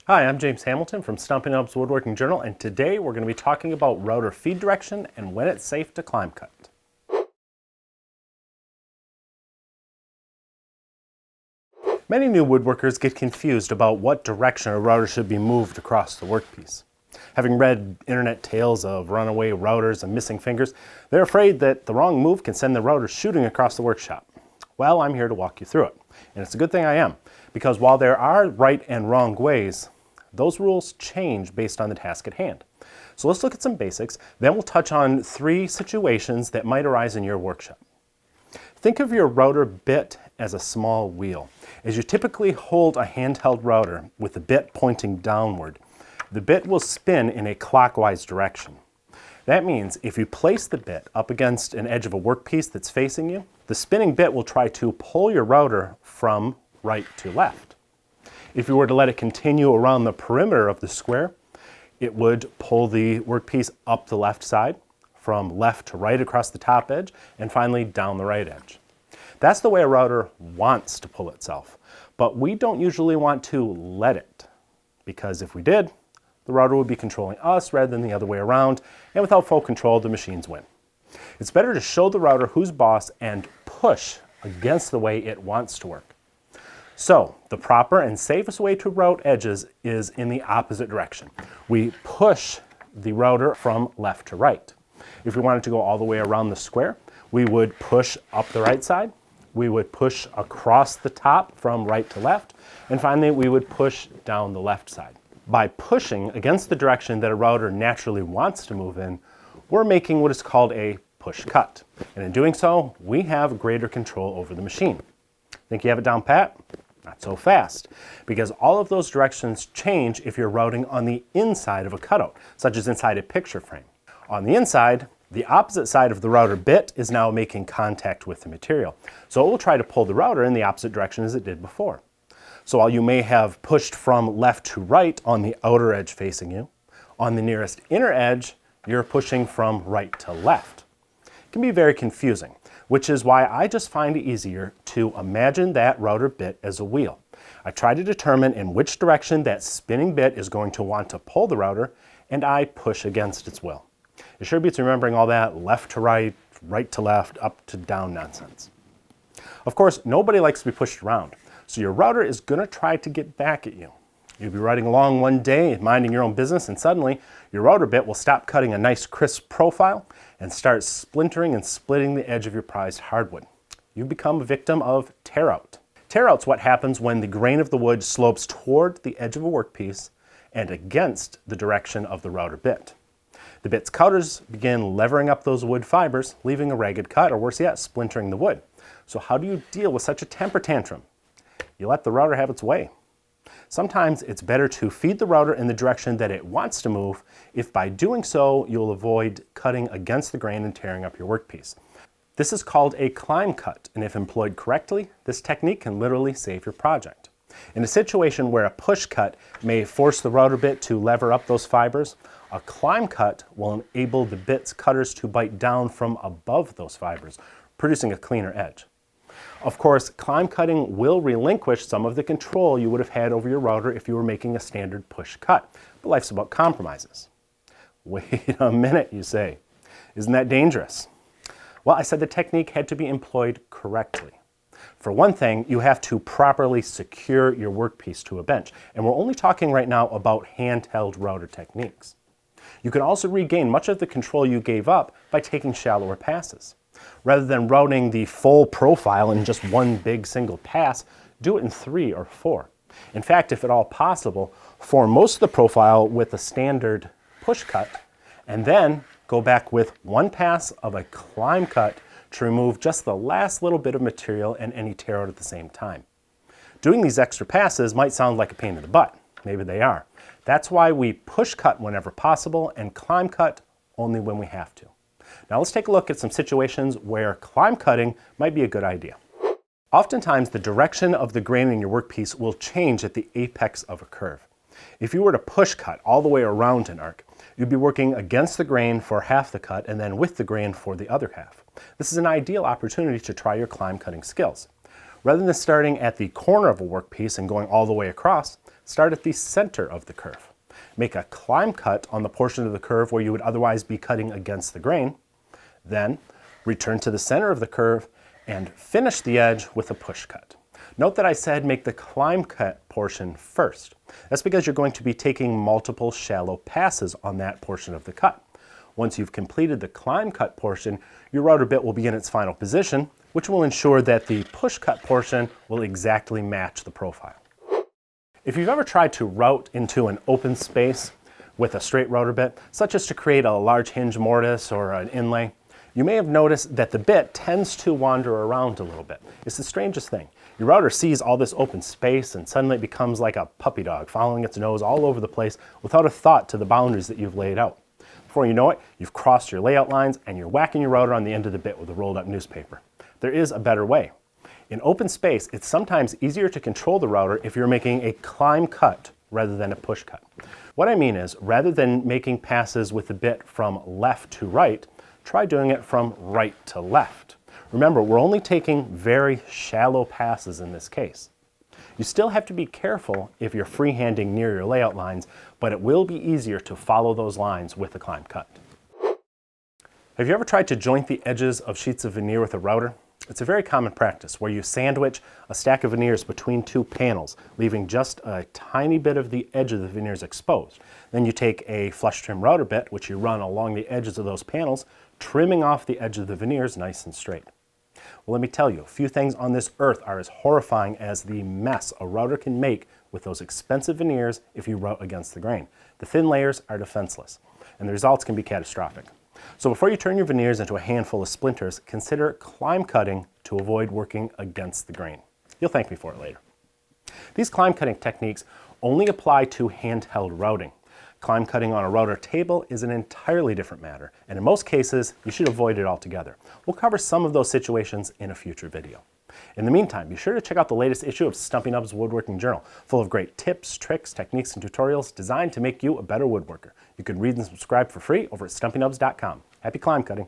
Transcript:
Hi, I'm James Hamilton from Stumpy Nubs Woodworking Journal, and today we're going to be talking about router feed direction and when it's safe to climb cut. Many new woodworkers get confused about what direction a router should be moved across the workpiece. Having read internet tales of runaway routers and missing fingers, they're afraid that the wrong move can send the router shooting across the workshop. Well, I'm here to walk you through it, and it's a good thing I am, because while there are right and wrong ways, those rules change based on the task at hand. So let's look at some basics, then we'll touch on 3 situations that might arise in your workshop. Think of your router bit as a small wheel. As you typically hold a handheld router with the bit pointing downward, the bit will spin in a clockwise direction. That means if you place the bit up against an edge of a workpiece that's facing you, the spinning bit will try to pull your router from right to left. If you were to let it continue around the perimeter of the square, it would pull the workpiece up the left side, from left to right across the top edge, and finally down the right edge. That's the way a router wants to pull itself, but we don't usually want to let it, because if we did, the router would be controlling us rather than the other way around, and without full control, the machines win. It's better to show the router who's boss and push against the way it wants to work. So, the proper and safest way to route edges is in the opposite direction. We push the router from left to right. If we wanted to go all the way around the square, we would push up the right side, we would push across the top from right to left, and finally we would push down the left side. By pushing against the direction that a router naturally wants to move in, we're making what is called a push cut. And in doing so, we have greater control over the machine. Think you have it down pat? Not so fast, because all of those directions change if you're routing on the inside of a cutout, such as inside a picture frame. On the inside, the opposite side of the router bit is now making contact with the material, so it will try to pull the router in the opposite direction as it did before. So while you may have pushed from left to right on the outer edge facing you, on the nearest inner edge, you're pushing from right to left. It can be very confusing, which is why I just find it easier to imagine that router bit as a wheel. I try to determine in which direction that spinning bit is going to want to pull the router, and I push against its will. It sure beats remembering all that left to right, right to left, up to down nonsense. Of course, nobody likes to be pushed around, so your router is going to try to get back at you. You'll be riding along one day, minding your own business, and suddenly your router bit will stop cutting a nice crisp profile and start splintering and splitting the edge of your prized hardwood. You've become a victim of tear out. Tear out's what happens when the grain of the wood slopes toward the edge of a workpiece and against the direction of the router bit. The bit's cutters begin levering up those wood fibers, leaving a ragged cut, or worse yet, splintering the wood. So how do you deal with such a temper tantrum? You let the router have its way. Sometimes it's better to feed the router in the direction that it wants to move, if by doing so you'll avoid cutting against the grain and tearing up your workpiece. This is called a climb cut, and if employed correctly, this technique can literally save your project. In a situation where a push cut may force the router bit to lever up those fibers, a climb cut will enable the bit's cutters to bite down from above those fibers, producing a cleaner edge. Of course, climb cutting will relinquish some of the control you would have had over your router if you were making a standard push cut, but life's about compromises. Wait a minute, you say. Isn't that dangerous? Well, I said the technique had to be employed correctly. For one thing, you have to properly secure your workpiece to a bench, and we're only talking right now about handheld router techniques. You can also regain much of the control you gave up by taking shallower passes. Rather than routing the full profile in just one big single pass, do it in 3 or 4. In fact, if at all possible, form most of the profile with a standard push cut, and then go back with one pass of a climb cut to remove just the last little bit of material and any tear out at the same time. Doing these extra passes might sound like a pain in the butt. Maybe they are. That's why we push cut whenever possible and climb cut only when we have to. Now let's take a look at some situations where climb cutting might be a good idea. Oftentimes the direction of the grain in your workpiece will change at the apex of a curve. If you were to push cut all the way around an arc, you'd be working against the grain for half the cut and then with the grain for the other half. This is an ideal opportunity to try your climb cutting skills. Rather than starting at the corner of a workpiece and going all the way across, Start at the center of the curve. Make a climb cut on the portion of the curve where you would otherwise be cutting against the grain. Then return to the center of the curve and finish the edge with a push cut. Note that I said make the climb cut portion first. That's because you're going to be taking multiple shallow passes on that portion of the cut. Once you've completed the climb cut portion, your router bit will be in its final position, which will ensure that the push cut portion will exactly match the profile. If you've ever tried to route into an open space with a straight router bit, such as to create a large hinge mortise or an inlay, you may have noticed that the bit tends to wander around a little bit. It's the strangest thing. Your router sees all this open space and suddenly it becomes like a puppy dog following its nose all over the place without a thought to the boundaries that you've laid out. Before you know it, you've crossed your layout lines and you're whacking your router on the end of the bit with a rolled up newspaper. There is a better way. In open space, it's sometimes easier to control the router if you're making a climb cut rather than a push cut. What I mean is, rather than making passes with the bit from left to right, try doing it from right to left. Remember, we're only taking very shallow passes in this case. You still have to be careful if you're freehanding near your layout lines, but it will be easier to follow those lines with a climb cut. Have you ever tried to joint the edges of sheets of veneer with a router? It's a very common practice where you sandwich a stack of veneers between two panels, leaving just a tiny bit of the edge of the veneers exposed. Then you take a flush trim router bit, which you run along the edges of those panels, trimming off the edge of the veneers nice and straight. Well, let me tell you, few things on this earth are as horrifying as the mess a router can make with those expensive veneers if you route against the grain. The thin layers are defenseless, and the results can be catastrophic. So before you turn your veneers into a handful of splinters, consider climb cutting to avoid working against the grain. You'll thank me for it later. These climb cutting techniques only apply to handheld routing. Climb cutting on a router table is an entirely different matter, and in most cases, you should avoid it altogether. We'll cover some of those situations in a future video. In the meantime, be sure to check out the latest issue of Stumpy Nubs Woodworking Journal, full of great tips, tricks, techniques, and tutorials designed to make you a better woodworker. You can read and subscribe for free over at stumpynubs.com. Happy climb cutting!